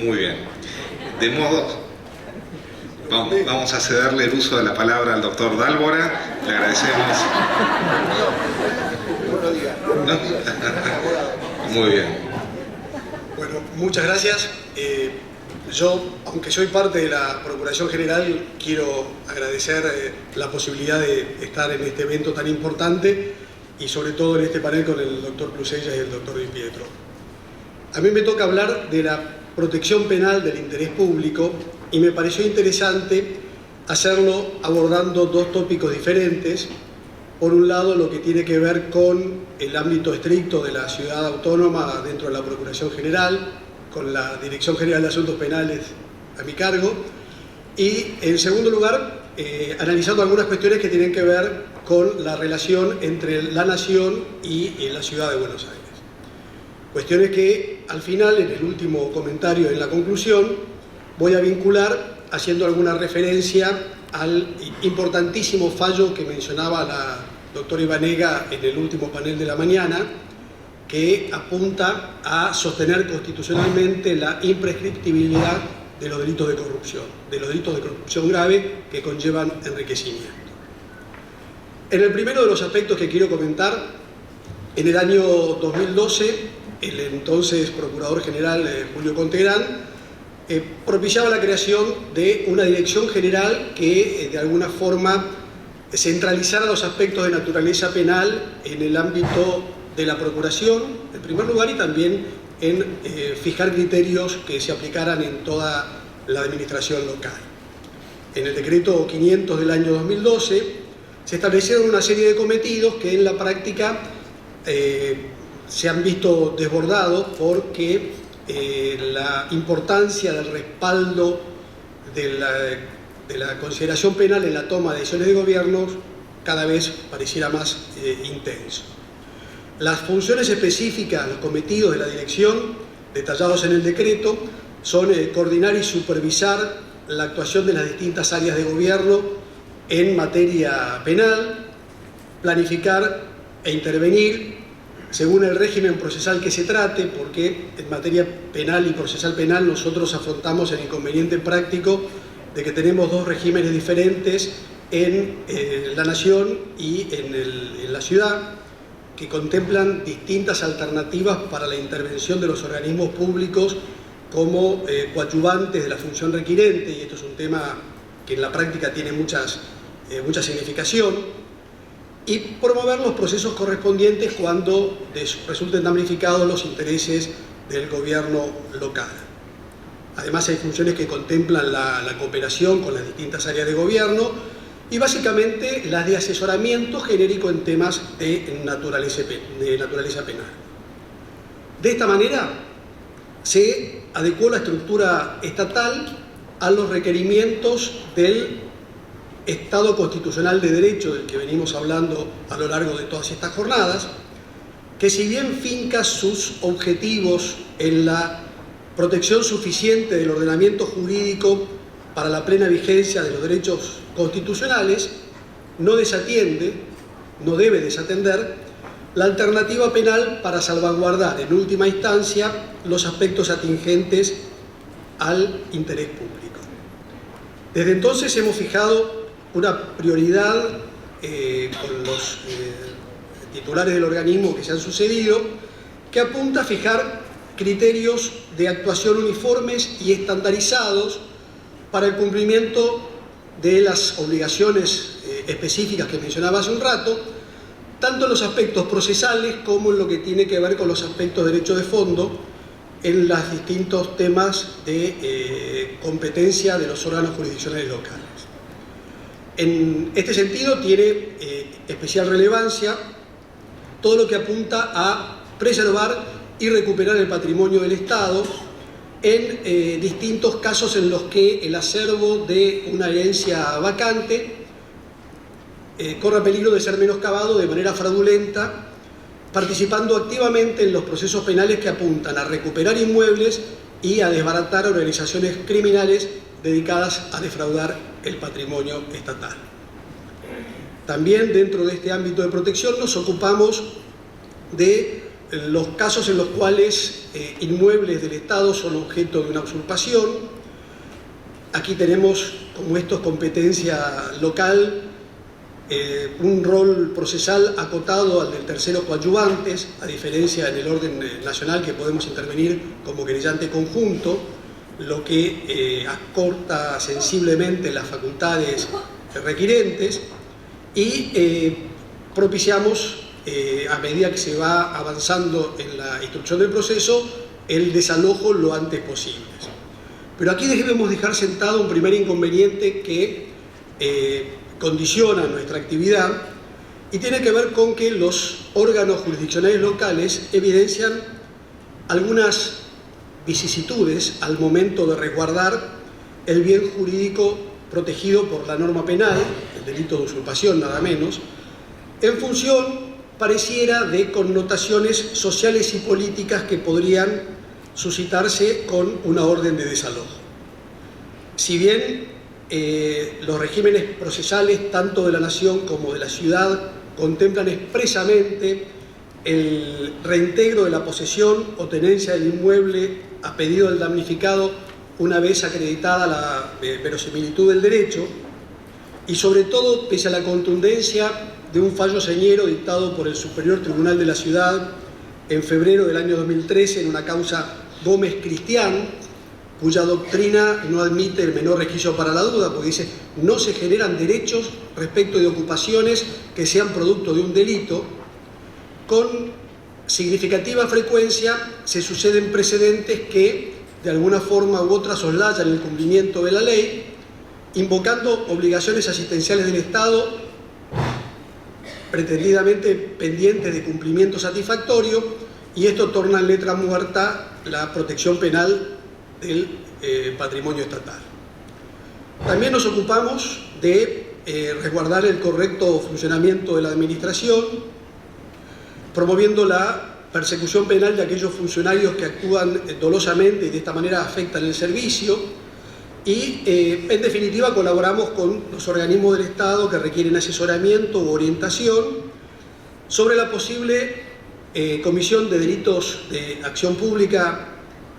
Muy bien. De modo, vamos a cederle el uso de la palabra al doctor Dálvora. Le agradecemos. ¿No? Muy bien. Bueno, muchas gracias. Yo, aunque soy parte de la Procuración General, quiero agradecer la posibilidad de estar en este evento tan importante y sobre todo en este panel con el doctor Clusellas y el doctor Di Pietro. A mí me toca hablar de la protección penal del interés público y me pareció interesante hacerlo abordando dos tópicos diferentes. Por un lado, lo que tiene que ver con el ámbito estricto de la ciudad autónoma dentro de la Procuración General, con la Dirección General de Asuntos Penales a mi cargo, y en segundo lugar, analizando algunas cuestiones que tienen que ver con la relación entre la Nación y la Ciudad de Buenos Aires. Cuestiones que al final, en el último comentario, en la conclusión, voy a vincular haciendo alguna referencia al importantísimo fallo que mencionaba la doctora Ibanega en el último panel de la mañana, que apunta a sostener constitucionalmente la imprescriptibilidad de los delitos de corrupción grave que conllevan enriquecimiento. En el primero de los aspectos que quiero comentar, en el año 2012, el entonces Procurador General Julio Contegrán propiciaba la creación de una dirección general que de alguna forma centralizara los aspectos de naturaleza penal en el ámbito de la Procuración, en primer lugar, y también en fijar criterios que se aplicaran en toda la administración local. En el decreto 500 del año 2012 se establecieron una serie de cometidos que en la práctica se han visto desbordados porque la importancia del respaldo de la consideración penal en la toma de decisiones de gobierno cada vez pareciera más intenso. Las funciones específicas, los cometidos de la dirección, detallados en el decreto, son coordinar y supervisar la actuación de las distintas áreas de gobierno en materia penal, planificar e intervenir según el régimen procesal que se trate, porque en materia penal y procesal penal nosotros afrontamos el inconveniente práctico de que tenemos dos regímenes diferentes en la Nación y en la ciudad, que contemplan distintas alternativas para la intervención de los organismos públicos como coadyuvantes de la función requirente, y esto es un tema que en la práctica tiene mucha significación, y promover los procesos correspondientes cuando resulten damnificados los intereses del gobierno local. Además hay funciones que contemplan la cooperación con las distintas áreas de gobierno y básicamente las de asesoramiento genérico en temas de naturaleza penal. De esta manera se adecuó la estructura estatal a los requerimientos del Estado constitucional de derecho del que venimos hablando a lo largo de todas estas jornadas, que si bien finca sus objetivos en la protección suficiente del ordenamiento jurídico para la plena vigencia de los derechos constitucionales, no debe desatender la alternativa penal para salvaguardar en última instancia los aspectos atingentes al interés público. Desde entonces hemos fijado una prioridad con los titulares del organismo que se han sucedido, que apunta a fijar criterios de actuación uniformes y estandarizados para el cumplimiento de las obligaciones específicas que mencionaba hace un rato, tanto en los aspectos procesales como en lo que tiene que ver con los aspectos de derecho de fondo en los distintos temas de competencia de los órganos jurisdiccionales locales. En este sentido tiene especial relevancia todo lo que apunta a preservar y recuperar el patrimonio del Estado en distintos casos en los que el acervo de una herencia vacante corre peligro de ser menoscabado de manera fraudulenta, participando activamente en los procesos penales que apuntan a recuperar inmuebles y a desbaratar organizaciones criminales dedicadas a defraudar el patrimonio estatal. También dentro de este ámbito de protección nos ocupamos de los casos en los cuales inmuebles del Estado son objeto de una usurpación. Aquí tenemos, como esto es competencia local, un rol procesal acotado al del tercero coadyuvantes, a diferencia en el orden nacional que podemos intervenir como querellante conjunto, lo que acorta sensiblemente las facultades requirentes, y propiciamos, a medida que se va avanzando en la instrucción del proceso, el desalojo lo antes posible. Pero aquí debemos dejar sentado un primer inconveniente que condiciona nuestra actividad y tiene que ver con que los órganos jurisdiccionales locales evidencian algunas vicisitudes al momento de resguardar el bien jurídico protegido por la norma penal, el delito de usurpación nada menos, en función, pareciera, de connotaciones sociales y políticas que podrían suscitarse con una orden de desalojo. Si bien los regímenes procesales, tanto de la nación como de la ciudad, contemplan expresamente el reintegro de la posesión o tenencia del inmueble a pedido del damnificado una vez acreditada la verosimilitud del derecho, y sobre todo pese a la contundencia de un fallo señero dictado por el Superior Tribunal de la Ciudad en febrero del año 2013 en una causa Gómez Cristián, cuya doctrina no admite el menor resquicio para la duda, porque dice: no se generan derechos respecto de ocupaciones que sean producto de un delito. Con significativa frecuencia se suceden precedentes que de alguna forma u otra soslayan el cumplimiento de la ley, invocando obligaciones asistenciales del Estado pretendidamente pendientes de cumplimiento satisfactorio, y esto torna en letra muerta la protección penal del patrimonio estatal. También nos ocupamos de resguardar el correcto funcionamiento de la administración, promoviendo la persecución penal de aquellos funcionarios que actúan dolosamente y de esta manera afectan el servicio, y en definitiva colaboramos con los organismos del Estado que requieren asesoramiento u orientación sobre la posible comisión de delitos de acción pública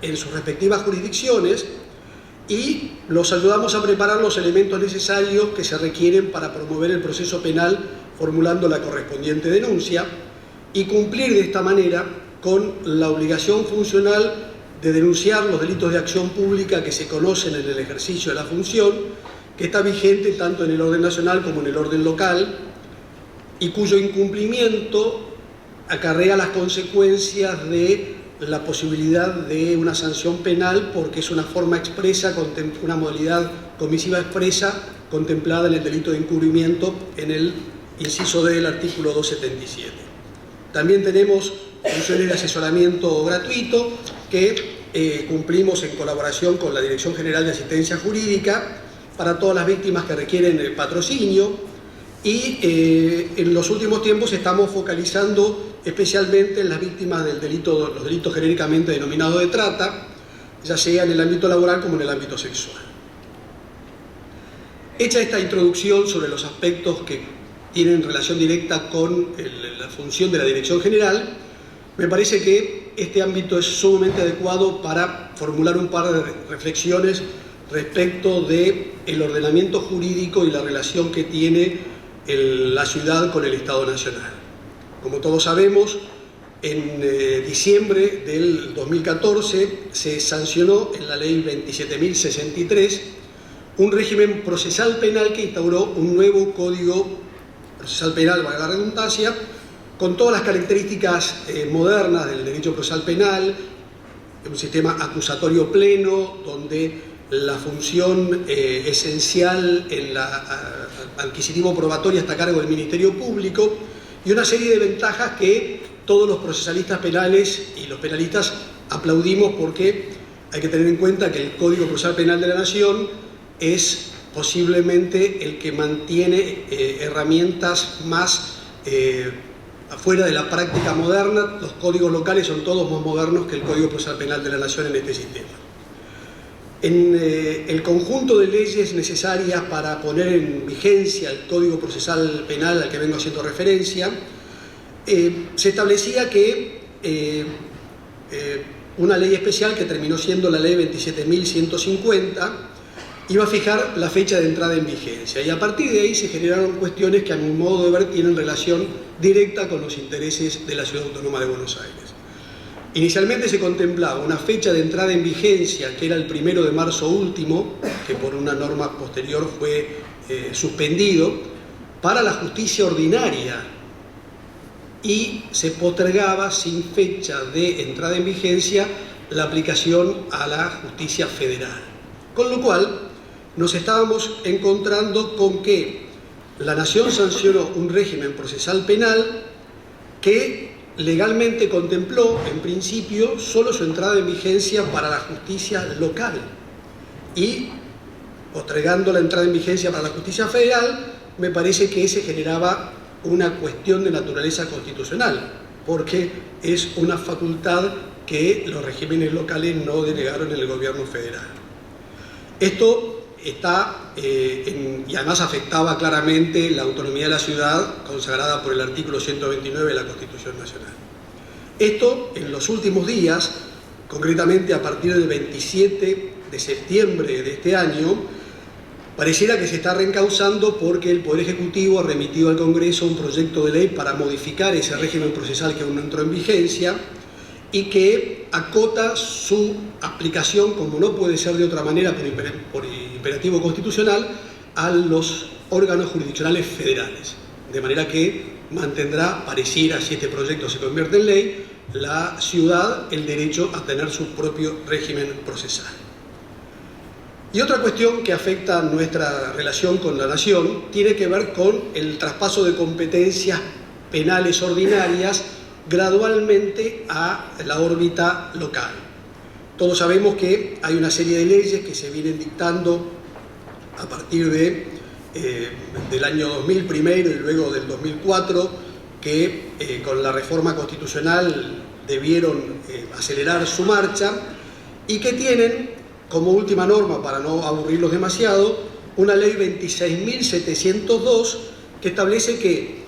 en sus respectivas jurisdicciones, y los ayudamos a preparar los elementos necesarios que se requieren para promover el proceso penal formulando la correspondiente denuncia y cumplir de esta manera con la obligación funcional de denunciar los delitos de acción pública que se conocen en el ejercicio de la función, que está vigente tanto en el orden nacional como en el orden local, y cuyo incumplimiento acarrea las consecuencias de la posibilidad de una sanción penal, porque es una forma expresa, una modalidad comisiva expresa contemplada en el delito de encubrimiento en el inciso D del artículo 277. También tenemos funciones de asesoramiento gratuito que cumplimos en colaboración con la Dirección General de Asistencia Jurídica para todas las víctimas que requieren patrocinio, y en los últimos tiempos estamos focalizando especialmente en las víctimas del delito, los delitos genéricamente denominados de trata, ya sea en el ámbito laboral como en el ámbito sexual. Hecha esta introducción sobre los aspectos que tienen relación directa con la función de la Dirección General, me parece que este ámbito es sumamente adecuado para formular un par de reflexiones respecto del ordenamiento jurídico y la relación que tiene la ciudad con el Estado Nacional. Como todos sabemos, en diciembre del 2014 se sancionó en la Ley 27.063 un régimen procesal penal que instauró un nuevo Código Procesal Penal, valga la redundancia, con todas las características modernas del derecho procesal penal, un sistema acusatorio pleno, donde la función esencial en la adquisitivo probatoria está a cargo del Ministerio Público, y una serie de ventajas que todos los procesalistas penales y los penalistas aplaudimos, porque hay que tener en cuenta que el Código Procesal Penal de la Nación es posiblemente el que mantiene herramientas más afuera de la práctica moderna. Los códigos locales son todos más modernos que el Código Procesal Penal de la Nación en este sistema. En el conjunto de leyes necesarias para poner en vigencia el Código Procesal Penal al que vengo haciendo referencia, se establecía que una ley especial que terminó siendo la ley 27.150, iba a fijar la fecha de entrada en vigencia, y a partir de ahí se generaron cuestiones que a mi modo de ver tienen relación directa con los intereses de la Ciudad Autónoma de Buenos Aires. Inicialmente se contemplaba una fecha de entrada en vigencia que era el 1 de marzo último, que por una norma posterior fue suspendido, para la justicia ordinaria, y se postergaba sin fecha de entrada en vigencia la aplicación a la justicia federal. Con lo cual nos estábamos encontrando con que la Nación sancionó un régimen procesal penal que legalmente contempló, en principio, solo su entrada en vigencia para la justicia local, y postergando la entrada en vigencia para la justicia federal, me parece que se generaba una cuestión de naturaleza constitucional, porque es una facultad que los regímenes locales no delegaron en el gobierno federal. Esto está, y además afectaba claramente la autonomía de la ciudad consagrada por el artículo 129 de la Constitución Nacional. Esto en los últimos días, concretamente a partir del 27 de septiembre de este año, pareciera que se está reencauzando porque el Poder Ejecutivo ha remitido al Congreso un proyecto de ley para modificar ese régimen procesal que aún no entró en vigencia y que acota su aplicación, como no puede ser de otra manera por imperativo constitucional, a los órganos jurisdiccionales federales. De manera que mantendrá, pareciera, si este proyecto se convierte en ley, la ciudad el derecho a tener su propio régimen procesal. Y otra cuestión que afecta nuestra relación con la Nación tiene que ver con el traspaso de competencias penales ordinarias gradualmente a la órbita local. Todos sabemos que hay una serie de leyes que se vienen dictando a partir del año 2000 primero y luego del 2004, que con la reforma constitucional debieron acelerar su marcha y que tienen como última norma, para no aburrirlos demasiado, una ley 26.702 que establece que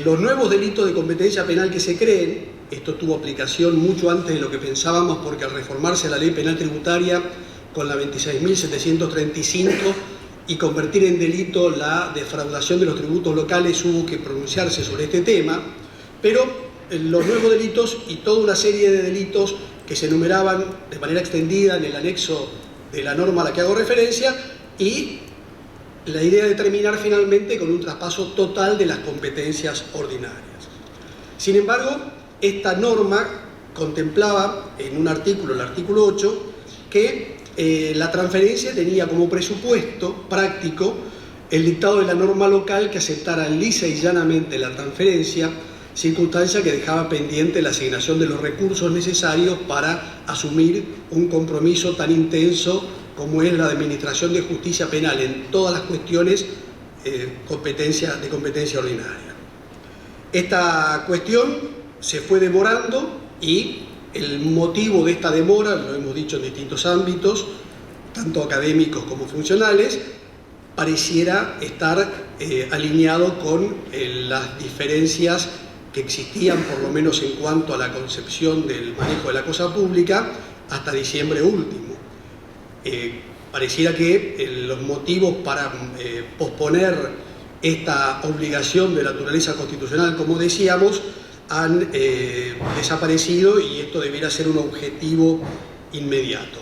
los nuevos delitos de competencia penal que se creen, esto tuvo aplicación mucho antes de lo que pensábamos, porque al reformarse la ley penal tributaria con la 26.735 y convertir en delito la defraudación de los tributos locales, hubo que pronunciarse sobre este tema, pero los nuevos delitos y toda una serie de delitos que se enumeraban de manera extendida en el anexo de la norma a la que hago referencia, y la idea de terminar finalmente con un traspaso total de las competencias ordinarias. Sin embargo, esta norma contemplaba en un artículo, el artículo 8, que la transferencia tenía como presupuesto práctico el dictado de la norma local que aceptara lisa y llanamente la transferencia, circunstancia que dejaba pendiente la asignación de los recursos necesarios para asumir un compromiso tan intenso como es la administración de justicia penal en todas las cuestiones de competencia ordinaria. Esta cuestión se fue demorando, y el motivo de esta demora, lo hemos dicho en distintos ámbitos, tanto académicos como funcionales, pareciera estar alineado con las diferencias que existían, por lo menos en cuanto a la concepción del manejo de la cosa pública, hasta diciembre último. Pareciera que los motivos para posponer esta obligación de naturaleza constitucional, como decíamos, han desaparecido, y esto debiera ser un objetivo inmediato: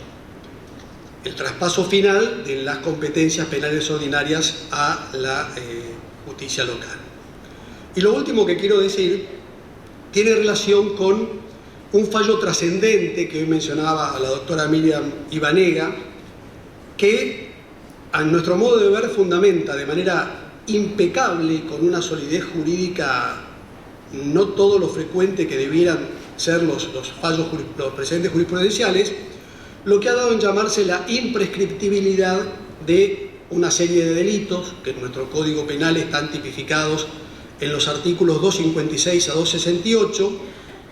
el traspaso final de las competencias penales ordinarias a la justicia local. Y lo último que quiero decir tiene relación con un fallo trascendente que hoy mencionaba a la doctora Miriam Ibanega, que a nuestro modo de ver fundamenta de manera impecable y con una solidez jurídica no todo lo frecuente que debieran ser los precedentes jurisprudenciales, lo que ha dado en llamarse la imprescriptibilidad de una serie de delitos que en nuestro Código Penal están tipificados en los artículos 256 a 268,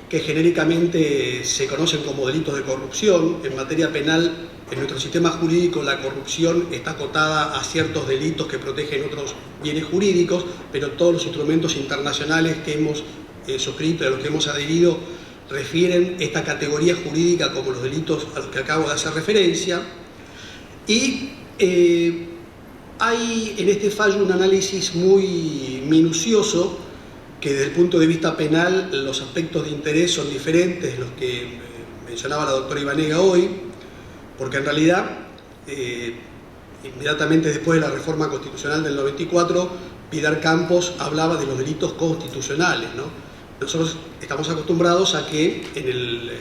que genéricamente se conocen como delitos de corrupción. En materia penal, en nuestro sistema jurídico, la corrupción está acotada a ciertos delitos que protegen otros bienes jurídicos, pero todos los instrumentos internacionales que hemos suscrito y a los que hemos adherido refieren esta categoría jurídica como los delitos a los que acabo de hacer referencia. Y hay en este fallo un análisis muy minucioso que desde el punto de vista penal los aspectos de interés son diferentes de los que mencionaba la doctora Ibanega hoy, porque en realidad inmediatamente después de la reforma constitucional del 94, Vidal Campos hablaba de los delitos constitucionales, ¿no? Nosotros estamos acostumbrados a que en el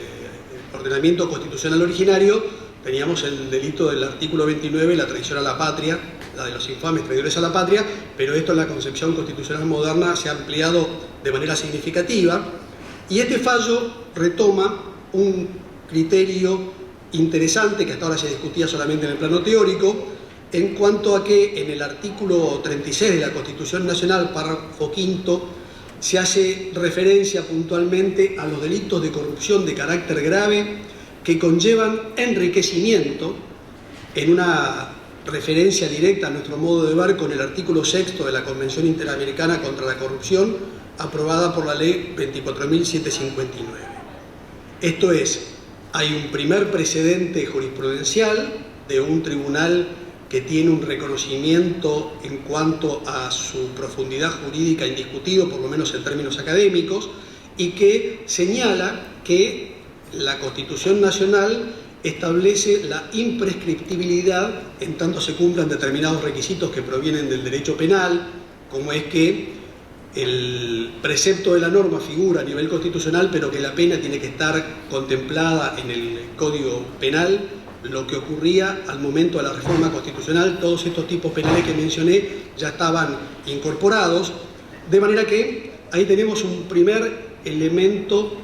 ordenamiento constitucional originario teníamos el delito del artículo 29, la traición a la patria, la de los infames traidores a la patria, pero esto en la concepción constitucional moderna se ha ampliado de manera significativa, y este fallo retoma un criterio interesante que hasta ahora se discutía solamente en el plano teórico, en cuanto a que en el artículo 36 de la Constitución Nacional, párrafo quinto, se hace referencia puntualmente a los delitos de corrupción de carácter grave que conllevan enriquecimiento, en una referencia directa a nuestro modo de ver con el artículo 6 de la Convención Interamericana contra la Corrupción, aprobada por la Ley 24.759. Esto es, hay un primer precedente jurisprudencial de un tribunal que tiene un reconocimiento en cuanto a su profundidad jurídica indiscutido, por lo menos en términos académicos, y que señala que la Constitución Nacional establece la imprescriptibilidad en tanto se cumplan determinados requisitos que provienen del derecho penal, como es que el precepto de la norma figura a nivel constitucional, pero que la pena tiene que estar contemplada en el Código Penal, lo que ocurría al momento de la reforma constitucional. Todos estos tipos penales que mencioné ya estaban incorporados, de manera que ahí tenemos un primer elemento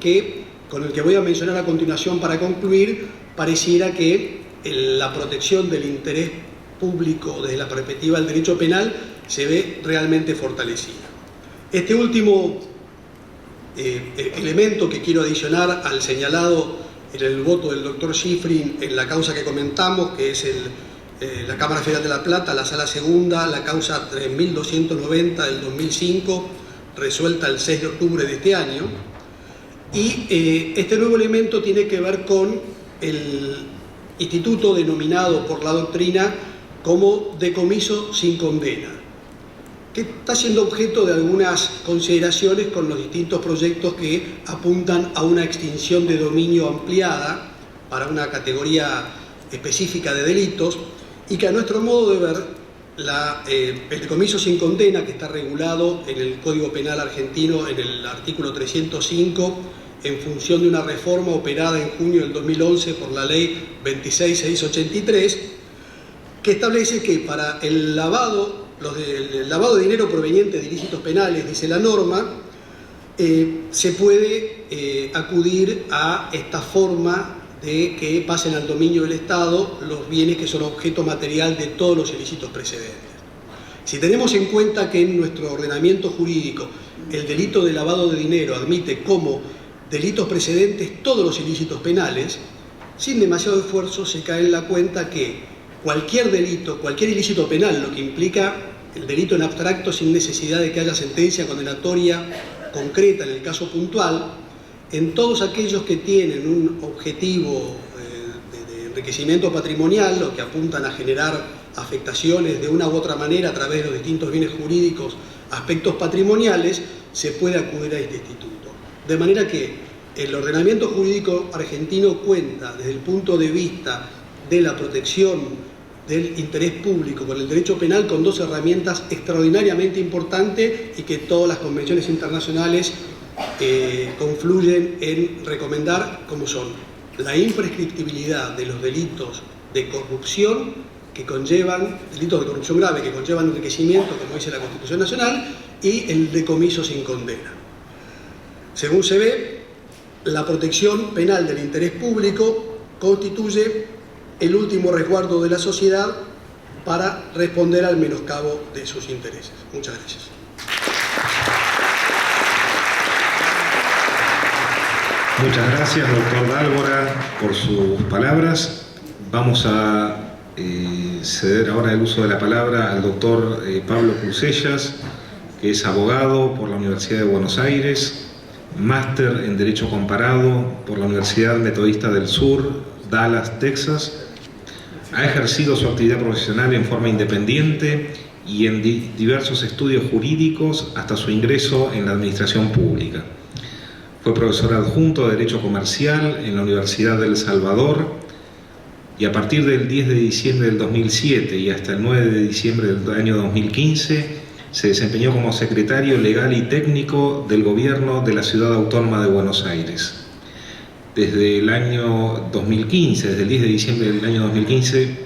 con el que voy a mencionar a continuación para concluir. Pareciera que la protección del interés público desde la perspectiva del derecho penal se ve realmente fortalecida. Este último elemento que quiero adicionar al señalado en el voto del doctor Schifrin en la causa que comentamos, que es la Cámara Federal de La Plata, la Sala Segunda, la causa 3290 del 2005, resuelta el 6 de octubre de este año. Y este nuevo elemento tiene que ver con el instituto denominado por la doctrina como decomiso sin condena, que está siendo objeto de algunas consideraciones con los distintos proyectos que apuntan a una extinción de dominio ampliada para una categoría específica de delitos, y que a nuestro modo de ver el decomiso sin condena, que está regulado en el Código Penal argentino en el artículo 305, en función de una reforma operada en junio del 2011 por la Ley 26.683, que establece que para el lavado de dinero proveniente de ilícitos penales, dice la norma, se puede acudir a esta forma de que pasen al dominio del Estado los bienes que son objeto material de todos los ilícitos precedentes. Si tenemos en cuenta que en nuestro ordenamiento jurídico el delito de lavado de dinero admite como delitos precedentes todos los ilícitos penales, sin demasiado esfuerzo se cae en la cuenta que cualquier delito, cualquier ilícito penal, lo que implica el delito en abstracto sin necesidad de que haya sentencia condenatoria concreta en el caso puntual, en todos aquellos que tienen un objetivo de enriquecimiento patrimonial o que apuntan a generar afectaciones de una u otra manera a través de los distintos bienes jurídicos, aspectos patrimoniales, se puede acudir a este instituto. De manera que el ordenamiento jurídico argentino cuenta desde el punto de vista de la protección del interés público con el derecho penal con dos herramientas extraordinariamente importantes y que todas las convenciones internacionales confluyen en recomendar, como son la imprescriptibilidad de los delitos de corrupción que conllevan, delitos de corrupción grave que conllevan enriquecimiento, como dice la Constitución Nacional, y el decomiso sin condena. Según se ve, la protección penal del interés público constituye el último resguardo de la sociedad para responder al menoscabo de sus intereses. Muchas gracias. Muchas gracias, doctor Dálvora, por sus palabras. Vamos a ceder ahora el uso de la palabra al doctor Pablo Crusellas, que es abogado por la Universidad de Buenos Aires, máster en Derecho Comparado por la Universidad Metodista del Sur, Dallas, Texas. Ha ejercido su actividad profesional en forma independiente y en diversos estudios jurídicos hasta su ingreso en la administración pública. Fue profesor adjunto de Derecho Comercial en la Universidad de El Salvador y a partir del 10 de diciembre del 2007 y hasta el 9 de diciembre del año 2015 se desempeñó como secretario legal y técnico del Gobierno de la Ciudad Autónoma de Buenos Aires. Desde el año 2015, desde el 10 de diciembre del año 2015,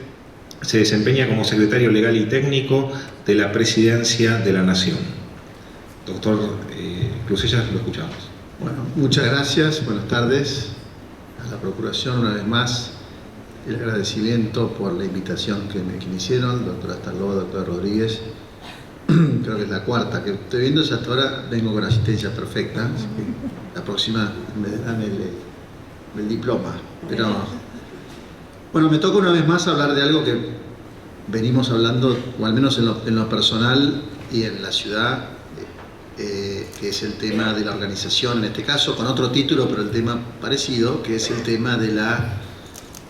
se desempeña como secretario legal y técnico de la Presidencia de la Nación. Doctor Clusellas, lo escuchamos. Bueno, muchas gracias, buenas tardes a la Procuración una vez más. El agradecimiento por la invitación que me hicieron, doctora Starlova, doctora Rodríguez. Creo que es la cuarta que estoy viendo, hasta ahora vengo con asistencia perfecta, así que la próxima me dan el diploma. Pero bueno, me toca una vez más hablar de algo que venimos hablando, o al menos en lo personal y en la ciudad, que es el tema de la organización, en este caso con otro título, pero el tema parecido, que es el tema de la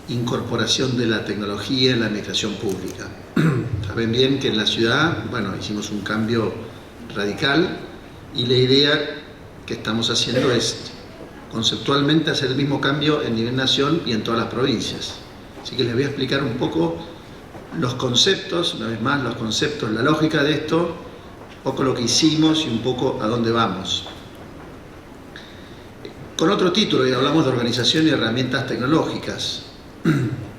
incorporación de la tecnología en la administración pública. Saben bien que en la ciudad, bueno, hicimos un cambio radical y la idea que estamos haciendo es conceptualmente hacer el mismo cambio en nivel nación y en todas las provincias. Así que les voy a explicar un poco los conceptos, una vez más, los conceptos, la lógica de esto, un poco lo que hicimos y un poco a dónde vamos. Con otro título, y hablamos de organización y herramientas tecnológicas.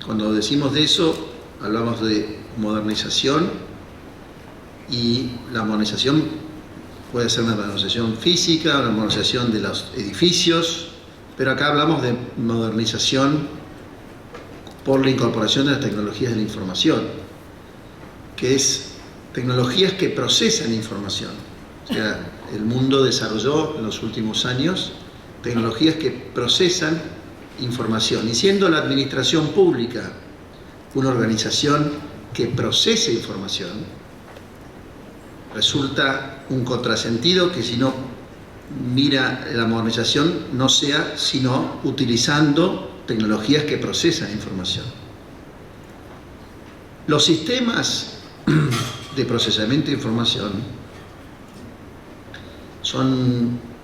Cuando decimos de eso, hablamos de modernización, y la modernización puede ser una modernización física, una modernización de los edificios, pero acá hablamos de modernización por la incorporación de las tecnologías de la información, que es tecnologías que procesan información. O sea, el mundo desarrolló en los últimos años tecnologías que procesan información, y siendo la administración pública una organización que procese información, resulta un contrasentido que si no mira la modernización no sea sino utilizando tecnologías que procesan información. Los sistemas de procesamiento de información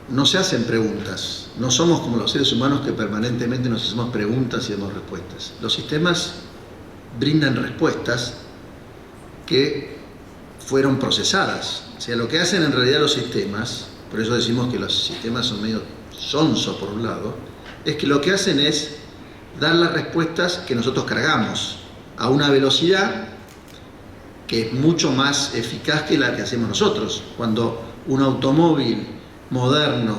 no se hacen preguntas, no somos como los seres humanos que permanentemente nos hacemos preguntas y damos respuestas. Los sistemas brindan respuestas que fueron procesadas. O sea, lo que hacen en realidad los sistemas, por eso decimos que los sistemas son medio sonsos por un lado, es que lo que hacen es dar las respuestas que nosotros cargamos a una velocidad que es mucho más eficaz que la que hacemos nosotros. Cuando un automóvil moderno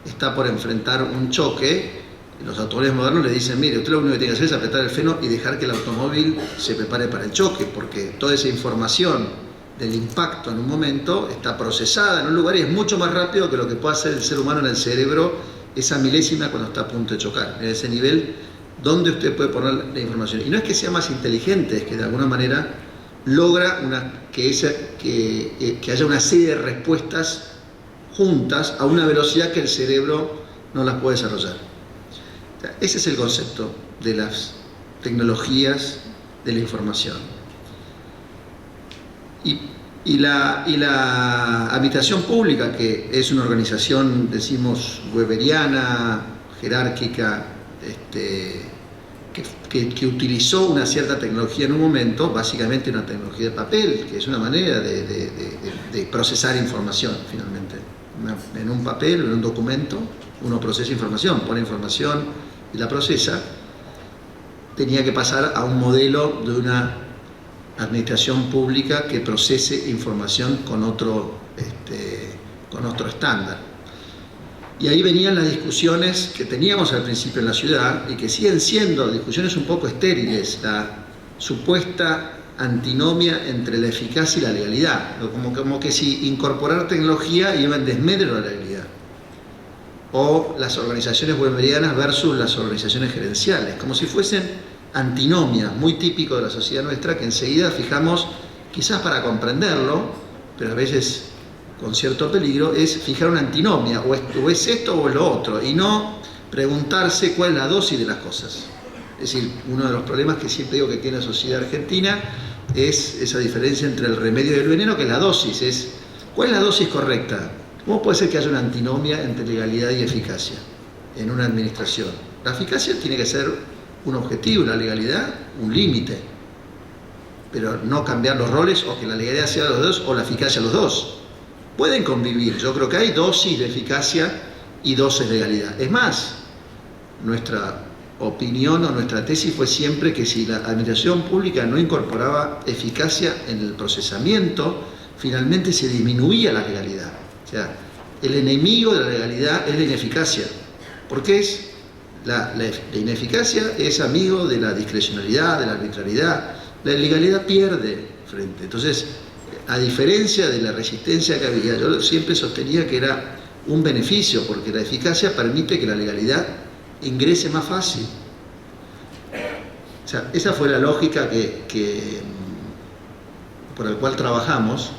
está por enfrentar un choque, los automóviles modernos le dicen: mire, usted lo único que tiene que hacer es apretar el freno y dejar que el automóvil se prepare para el choque, porque toda esa información del impacto en un momento está procesada en un lugar y es mucho más rápido que lo que puede hacer el ser humano en el cerebro esa milésima cuando está a punto de chocar. En ese nivel donde usted puede poner la información. Y no es que sea más inteligente, es que de alguna manera logra que haya una serie de respuestas juntas a una velocidad que el cerebro no las puede desarrollar. O sea, ese es el concepto de las tecnologías de la información. Y la administración pública, que es una organización, decimos, weberiana, jerárquica, que utilizó una cierta tecnología en un momento, básicamente una tecnología de papel, que es una manera de procesar información finalmente. En un papel o en un documento uno procesa información, pone información y la procesa. Tenía que pasar a un modelo de una administración pública que procese información con otro estándar. Y ahí venían las discusiones que teníamos al principio en la ciudad y que siguen siendo discusiones un poco estériles, la supuesta antinomia entre la eficacia y la legalidad, como que si incorporar tecnología iba en desmedro de la legalidad, o las organizaciones weberianas versus las organizaciones gerenciales, como si fuesen antinomias, muy típico de la sociedad nuestra, que enseguida fijamos, quizás para comprenderlo, pero a veces con cierto peligro, es fijar una antinomia, o es esto o es lo otro, y no preguntarse cuál es la dosis de las cosas. Es decir, uno de los problemas que siempre digo que tiene la sociedad argentina es esa diferencia entre el remedio y el veneno, que es la dosis. ¿Cuál es la dosis correcta? ¿Cómo puede ser que haya una antinomia entre legalidad y eficacia en una administración? La eficacia tiene que ser un objetivo, la legalidad un límite, pero no cambiar los roles, o que la legalidad sea los dos o la eficacia los dos. Pueden convivir. Yo creo que hay dosis de eficacia y dosis de legalidad. Es más, nuestra opinión o nuestra tesis fue siempre que si la administración pública no incorporaba eficacia en el procesamiento, finalmente se disminuía la legalidad. O sea, el enemigo de la legalidad es la ineficacia, porque la ineficacia es amigo de la discrecionalidad, de la arbitrariedad. La legalidad pierde frente. Entonces, a diferencia de la resistencia que había, yo siempre sostenía que era un beneficio, porque la eficacia permite que la legalidad ingrese más fácil. O sea, esa fue la lógica por la cual trabajamos.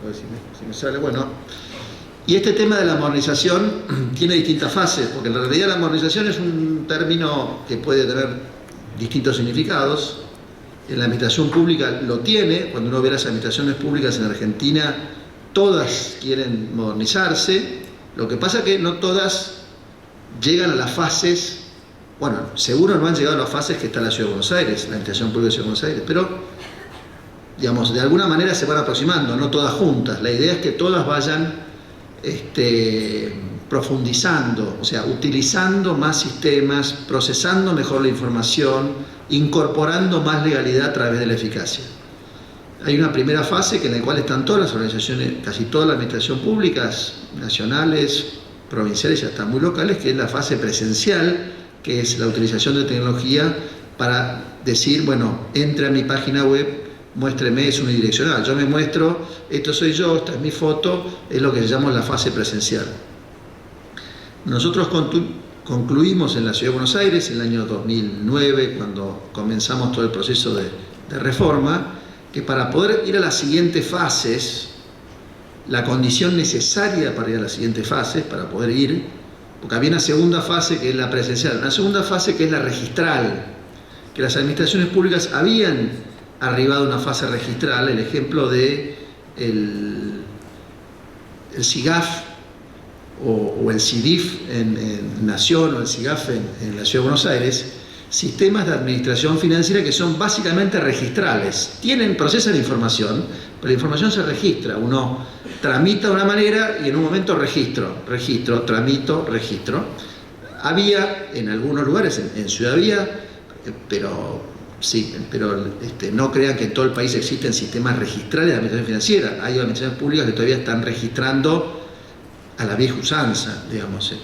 A ver si me sale. Bueno, y este tema de la modernización tiene distintas fases, porque en realidad la modernización es un término que puede tener distintos significados. En la administración pública lo tiene. Cuando uno ve las administraciones públicas en Argentina, todas quieren modernizarse. Lo que pasa es que no todas llegan a las fases, bueno, seguro no han llegado a las fases que está la Ciudad de Buenos Aires, la administración pública de la Ciudad de Buenos Aires, pero, digamos, de alguna manera se van aproximando, no todas juntas. La idea es que todas vayan profundizando, o sea, utilizando más sistemas, procesando mejor la información, incorporando más legalidad a través de la eficacia. Hay una primera fase en la cual están todas las organizaciones, casi toda la administración pública, nacionales, provinciales y hasta muy locales, que es la fase presencial, que es la utilización de tecnología para decir, bueno, entre a mi página web, muéstreme, es unidireccional. Yo me muestro, esto soy yo, esta es mi foto, es lo que llamamos la fase presencial. Nosotros concluimos en la Ciudad de Buenos Aires en el año 2009, cuando comenzamos todo el proceso de reforma, que para poder ir a las siguientes fases, la condición necesaria para ir a las siguientes fases, para poder ir, porque había una segunda fase que es la presencial, una segunda fase que es la registral, que las administraciones públicas habían arribado a una fase registral. El ejemplo de el SIGAF o el CIDIF en Nación, o el SIGAF en la Ciudad de Buenos Aires, sistemas de administración financiera que son básicamente registrales. Procesan información, pero la información se registra. Uno tramita de una manera y en un momento registro, tramito, registro. Había en algunos lugares, en Ciudad había, pero no crean que en todo el país existen sistemas registrales de administración financiera. Hay administraciones públicas que todavía están registrando a la vieja usanza, digamos,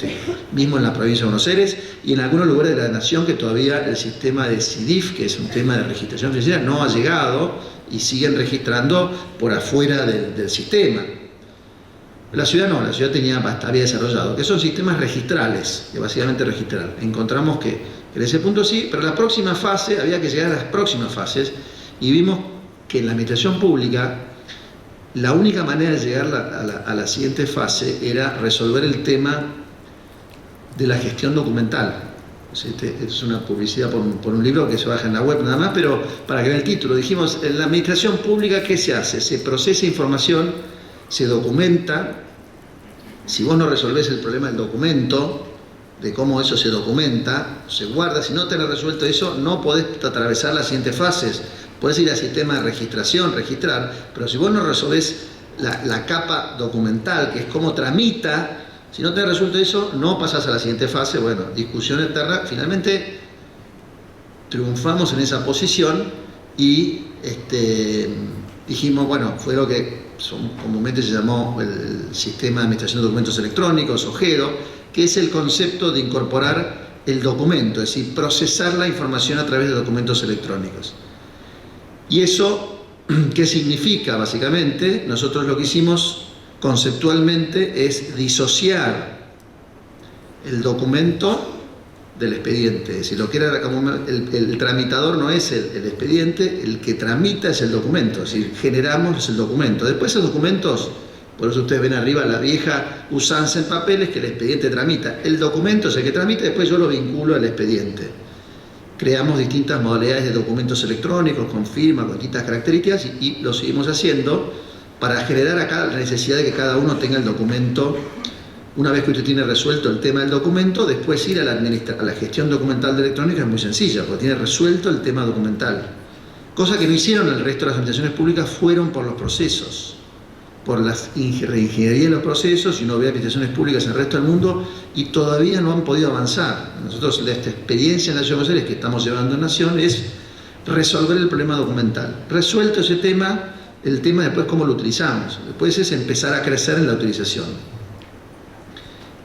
mismo en la provincia de Buenos Aires y en algunos lugares de la nación que todavía el sistema de CIDIF, que es un tema de registración financiera, no ha llegado y siguen registrando por afuera del sistema. La ciudad no, la ciudad había desarrollado, que son sistemas registrales, que básicamente registrar. Encontramos que en ese punto sí, pero la próxima fase, había que llegar a las próximas fases y vimos que en la administración pública la única manera de llegar a la siguiente fase era resolver el tema de la gestión documental. Es una publicidad por un libro que se baja en la web nada más, pero para que vean el título, dijimos, en la administración pública, ¿qué se hace? Se procesa información, se documenta. Si vos no resolvés el problema del documento, de cómo eso se documenta, se guarda. Si no tenés resuelto eso, no podés atravesar las siguientes fases. Podés ir al sistema de registración, registrar, pero si vos no resolvés la capa documental, que es cómo tramita, si no tenés resuelto eso, no pasás a la siguiente fase. Bueno, discusión eterna. Finalmente triunfamos en esa posición y dijimos, bueno, fue lo que comúnmente se llamó el Sistema de Administración de Documentos Electrónicos, o GEDO, que es el concepto de incorporar el documento, es decir, procesar la información a través de documentos electrónicos. ¿Y eso qué significa? Básicamente, nosotros lo que hicimos conceptualmente es disociar el documento del expediente. Es decir, lo que era como el tramitador no es el expediente, el que tramita es el documento. Es decir, generamos el documento. Después esos documentos Por eso ustedes ven arriba la vieja usanza en papeles que el expediente tramita. El documento es el que tramita, después yo lo vinculo al expediente. Creamos distintas modalidades de documentos electrónicos, con firma, con distintas características, y lo seguimos haciendo para generar acá la necesidad de que cada uno tenga el documento. Una vez que usted tiene resuelto el tema del documento, después ir a la gestión documental de electrónica es muy sencilla, porque tiene resuelto el tema documental. Cosa que no hicieron el resto de las administraciones públicas, fueron por los procesos, por la reingeniería de los procesos, y uno ve administraciones públicas en el resto del mundo y todavía no han podido avanzar. Nosotros, de esta experiencia en la Ciudad de Buenos Aires que estamos llevando en Nación, es resolver el problema documental. Resuelto ese tema, el tema después cómo lo utilizamos. Después es empezar a crecer en la utilización.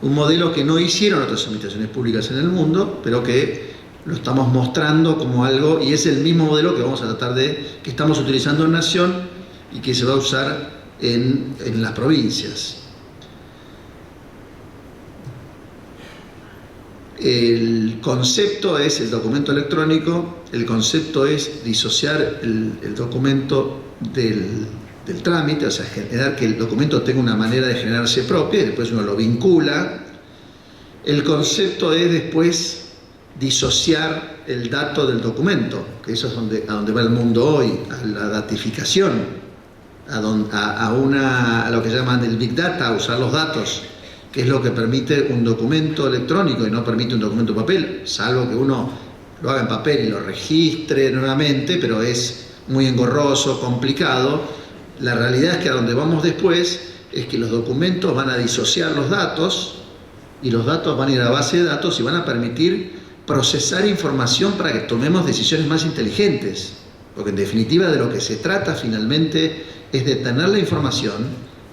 Un modelo que no hicieron otras administraciones públicas en el mundo, pero que lo estamos mostrando como algo, y es el mismo modelo que vamos a tratar que estamos utilizando en Nación y que se va a usar en las provincias. El concepto es el documento electrónico, el concepto es disociar el documento del trámite, o sea, generar que el documento tenga una manera de generarse propia y después uno lo vincula. El concepto es después disociar el dato del documento, que eso es a donde va el mundo hoy, a la datificación, a lo que llaman el Big Data, usar los datos, que es lo que permite un documento electrónico y no permite un documento en papel, salvo que uno lo haga en papel y lo registre nuevamente, pero es muy engorroso, complicado. La realidad es que a donde vamos después es que los documentos van a disociar los datos, y los datos van a ir a la base de datos y van a permitir procesar información para que tomemos decisiones más inteligentes, porque en definitiva de lo que se trata finalmente es de tener la información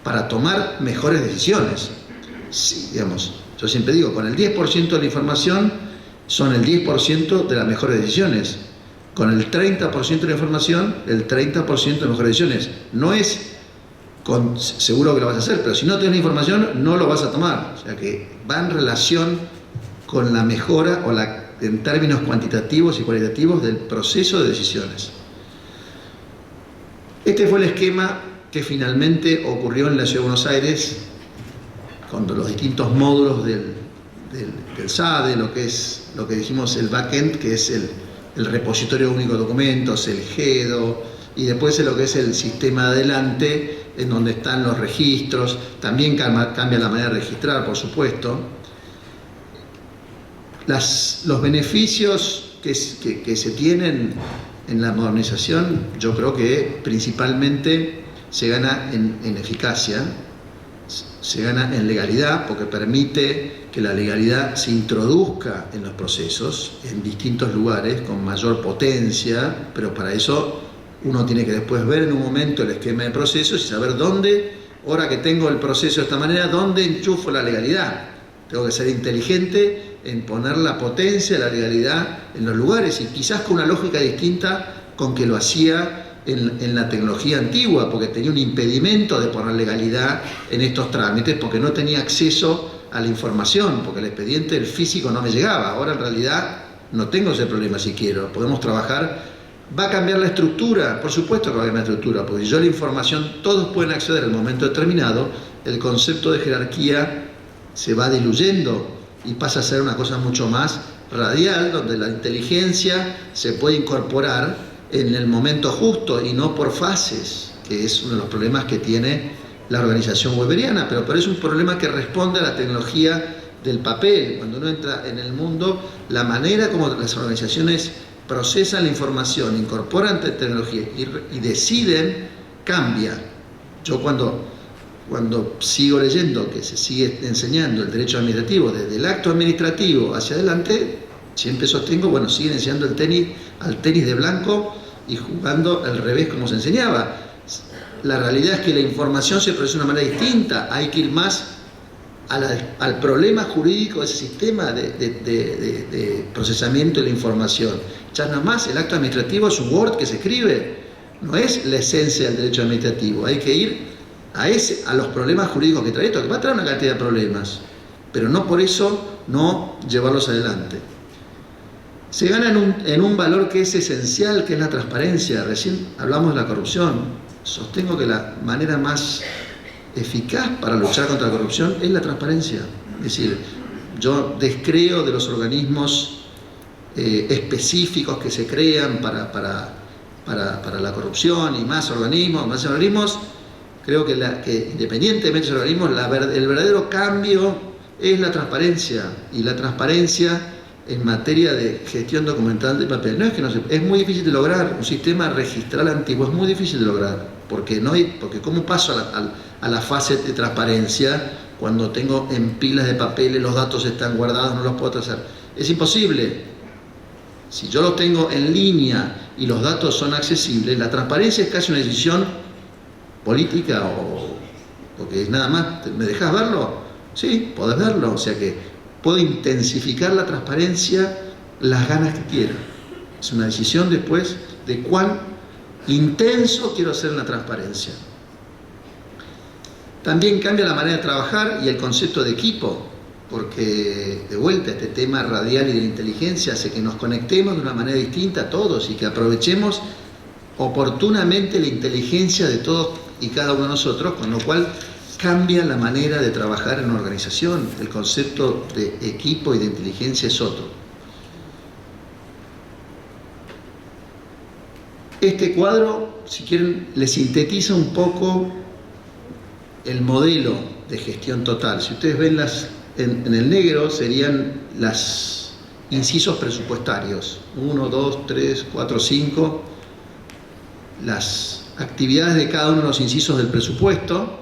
para tomar mejores decisiones. Sí, digamos, yo siempre digo, con el 10% de la información son el 10% de las mejores decisiones, con el 30% de la información, el 30% de las mejores decisiones. No es seguro que lo vas a hacer, pero si no tienes la información no lo vas a tomar. O sea que va en relación con la mejora en términos cuantitativos y cualitativos del proceso de decisiones. Este fue el esquema que finalmente ocurrió en la Ciudad de Buenos Aires con los distintos módulos del SADE, lo que dijimos el backend, que es el repositorio único de documentos, el GEDO, y después lo que es el sistema adelante, en donde están los registros. También cambia la manera de registrar, por supuesto. Los beneficios que se tienen en la modernización, yo creo que principalmente se gana en eficacia, se gana en legalidad, porque permite que la legalidad se introduzca en los procesos en distintos lugares con mayor potencia, pero para eso uno tiene que después ver en un momento el esquema de procesos y saber dónde, ahora que tengo el proceso de esta manera, dónde enchufo la legalidad. Tengo que ser inteligente en poner la potencia de la legalidad en los lugares, y quizás con una lógica distinta con que lo hacía en la tecnología antigua, porque tenía un impedimento de poner legalidad en estos trámites, porque no tenía acceso a la información, porque el expediente del físico no me llegaba. Ahora en realidad no tengo ese problema si quiero, podemos trabajar. ¿Va a cambiar la estructura? Por supuesto que va a cambiar la estructura, porque si yo la información, todos pueden acceder en el momento determinado, el concepto de jerarquía se va diluyendo y pasa a ser una cosa mucho más radial, donde la inteligencia se puede incorporar en el momento justo y no por fases, que es uno de los problemas que tiene la organización weberiana, pero es un problema que responde a la tecnología del papel. Cuando uno entra en el mundo, la manera como las organizaciones procesan la información, incorporan tecnología y deciden, cambia. Yo cuando sigo leyendo que se sigue enseñando el derecho administrativo desde el acto administrativo hacia adelante, siempre sostengo, bueno, siguen enseñando al tenis de blanco y jugando al revés como se enseñaba. La realidad es que la información se procesa de una manera distinta, hay que ir más al problema jurídico de ese sistema de procesamiento de la información. Ya nada más el acto administrativo es un Word que se escribe, no es la esencia del derecho administrativo. Hay que ir a los problemas jurídicos que trae esto, que va a traer una cantidad de problemas, pero no por eso no llevarlos adelante. Se gana en un valor que es esencial, que es la transparencia. Recién hablamos de la corrupción. Sostengo que la manera más eficaz para luchar contra la corrupción es la transparencia. Es decir, yo descreo de los organismos específicos que se crean para la corrupción y más organismos. Creo que independientemente de esos organismos, el verdadero cambio es la transparencia, y la transparencia en materia de gestión documental de papel. No es que no es muy difícil de lograr. Un sistema registral antiguo es muy difícil de lograr, porque ¿cómo paso a la fase de transparencia cuando tengo en pilas de papeles, los datos están guardados, no los puedo trazar? Es imposible. Si yo los tengo en línea y los datos son accesibles, la transparencia es casi una decisión política, porque es nada más, ¿me dejas verlo? Sí, podés verlo, o sea que puedo intensificar la transparencia las ganas que quiera. Es una decisión después de cuán intenso quiero hacer en la transparencia. También cambia la manera de trabajar y el concepto de equipo, porque de vuelta este tema radial y de la inteligencia hace que nos conectemos de una manera distinta a todos y que aprovechemos oportunamente la inteligencia de todos y cada uno de nosotros, con lo cual cambia la manera de trabajar en una organización. El concepto de equipo y de inteligencia es otro. Este cuadro, si quieren, le sintetiza un poco el modelo de gestión total. Si ustedes ven en el negro serían los incisos presupuestarios, 1, 2, 3, 4, 5, las actividades de cada uno de los incisos del presupuesto.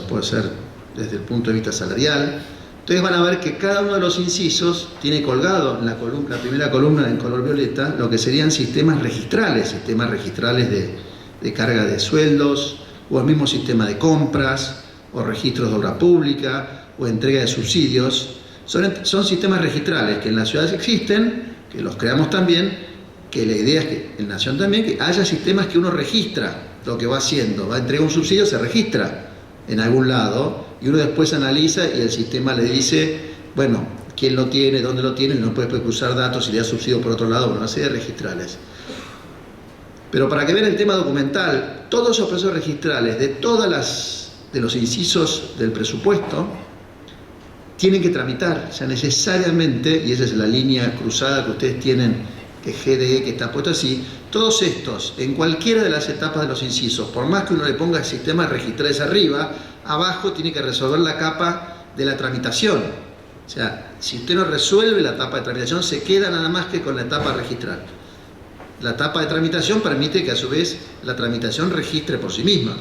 Puede ser desde el punto de vista salarial. Ustedes van a ver que cada uno de los incisos tiene colgado en la primera columna en color violeta, lo que serían sistemas registrales de carga de sueldos, o el mismo sistema de compras, o registros de obra pública, o entrega de subsidios. Son sistemas registrales que en las ciudades existen, que los creamos también, que la idea es que en Nación también, que haya sistemas que uno registra lo que va haciendo, va a entregar un subsidio, se registra en algún lado, y uno después analiza y el sistema le dice, bueno, quién lo tiene, dónde lo tiene, no puede cruzar datos y le da subsidio por otro lado, bueno, una serie de registrales. Pero para que vean el tema documental, todos esos procesos registrales de los incisos del presupuesto tienen que tramitar, o sea, necesariamente, y esa es la línea cruzada que ustedes tienen, que GDE, que está puesto así, todos estos, en cualquiera de las etapas de los incisos, por más que uno le ponga sistemas registrales arriba, abajo tiene que resolver la capa de la tramitación. O sea, si usted no resuelve la etapa de tramitación, se queda nada más que con la etapa registral. La etapa de tramitación permite que a su vez la tramitación registre por sí misma.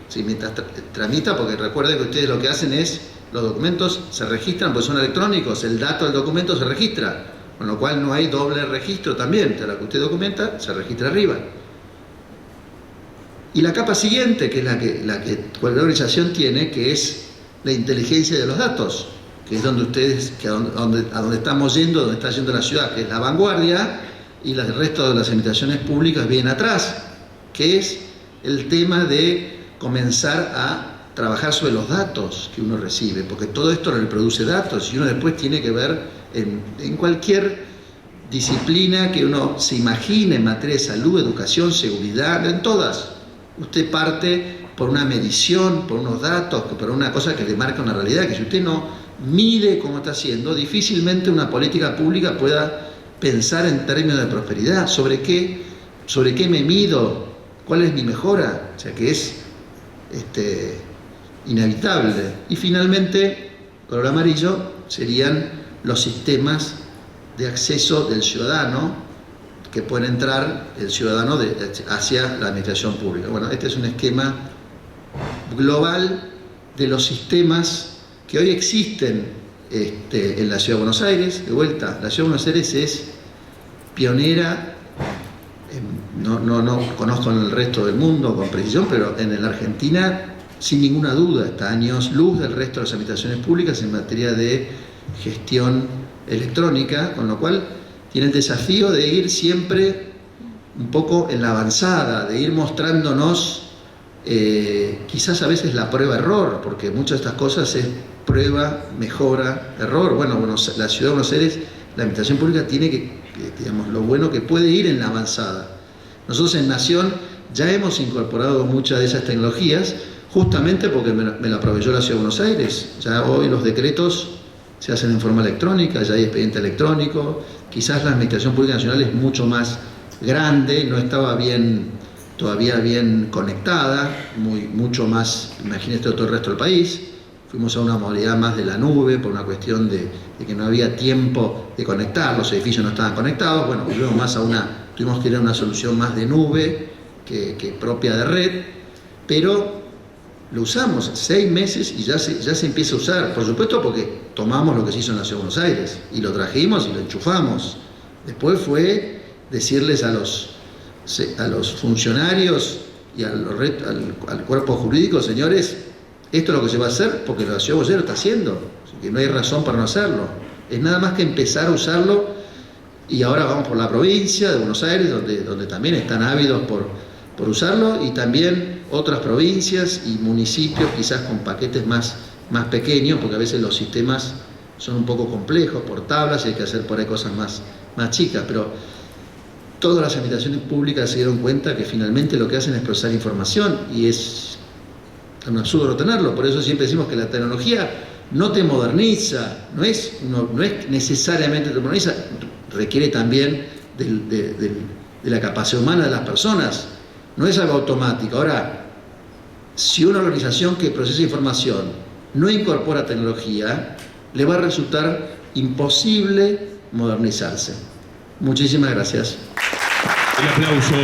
¿Sí? Mientras tramita, porque recuerden que ustedes lo que hacen es, los documentos se registran porque son electrónicos, el dato del documento se registra, con lo cual no hay doble registro también. O sea, lo que usted documenta se registra arriba. Y la capa siguiente, que es la que cualquier organización tiene, que es la inteligencia de los datos, que es donde ustedes, a donde estamos yendo, donde está yendo la ciudad, que es la vanguardia, y el resto de las administraciones públicas vienen atrás, que es el tema de comenzar a trabajar sobre los datos que uno recibe, porque todo esto reproduce datos y uno después tiene que ver en cualquier disciplina que uno se imagine en materia de salud, educación, seguridad, en todas. Usted parte por una medición, por unos datos, por una cosa que le marca una realidad, que si usted no mide cómo está haciendo, difícilmente una política pública pueda pensar en términos de prosperidad. ¿Sobre qué me mido? ¿Cuál es mi mejora? O sea, que es inevitable. Y finalmente, color amarillo, serían los sistemas de acceso del ciudadano, que pueden entrar el ciudadano hacia la administración pública. Bueno, este es un esquema global de los sistemas que hoy existen en la Ciudad de Buenos Aires. De vuelta, la Ciudad de Buenos Aires es pionera, no conozco en el resto del mundo con precisión, pero en la Argentina sin ninguna duda está años luz del resto de las administraciones públicas en materia de gestión electrónica, con lo cual tiene el desafío de ir siempre un poco en la avanzada, de ir mostrándonos quizás a veces la prueba-error, porque muchas de estas cosas es prueba, mejora, error. Bueno, la Ciudad de Buenos Aires, la administración pública tiene que, digamos, lo bueno que puede ir en la avanzada. Nosotros en Nación ya hemos incorporado muchas de esas tecnologías, justamente porque me la proveyó la Ciudad de Buenos Aires. Ya hoy los decretos se hacen en forma electrónica, ya hay expediente electrónico. Quizás la Administración Pública Nacional es mucho más grande, no estaba todavía bien conectada, mucho más, imagínate, todo el resto del país. Fuimos a una modalidad más de la nube por una cuestión de que no había tiempo de conectar, los edificios no estaban conectados. Bueno, volvemos más tuvimos que ir a una solución más de nube que propia de red, pero lo usamos 6 meses y ya se empieza a usar, por supuesto porque tomamos lo que se hizo en la Ciudad de Buenos Aires y lo trajimos y lo enchufamos. Después fue decirles a los funcionarios y al cuerpo jurídico, señores, esto es lo que se va a hacer porque la Ciudad de Buenos Aires lo está haciendo, así que no hay razón para no hacerlo. Es nada más que empezar a usarlo, y ahora vamos por la provincia de Buenos Aires, donde también están ávidos por usarlo, y también otras provincias y municipios quizás con paquetes más pequeños, porque a veces los sistemas son un poco complejos por tablas y hay que hacer por ahí cosas más chicas, pero todas las administraciones públicas se dieron cuenta que finalmente lo que hacen es procesar información, y es un absurdo no tenerlo. Por eso siempre decimos que la tecnología no te moderniza, no es necesariamente te moderniza, requiere también de la capacidad humana de las personas, no es algo automático. Ahora, si una organización que procesa información no incorpora tecnología, le va a resultar imposible modernizarse. Muchísimas gracias. El aplauso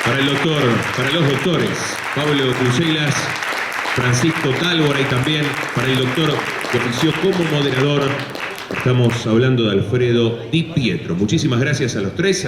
para los doctores Pablo Crucelas, Francisco Tálvora, y también para el doctor que ofició como moderador. Estamos hablando de Alfredo Di Pietro. Muchísimas gracias a los tres.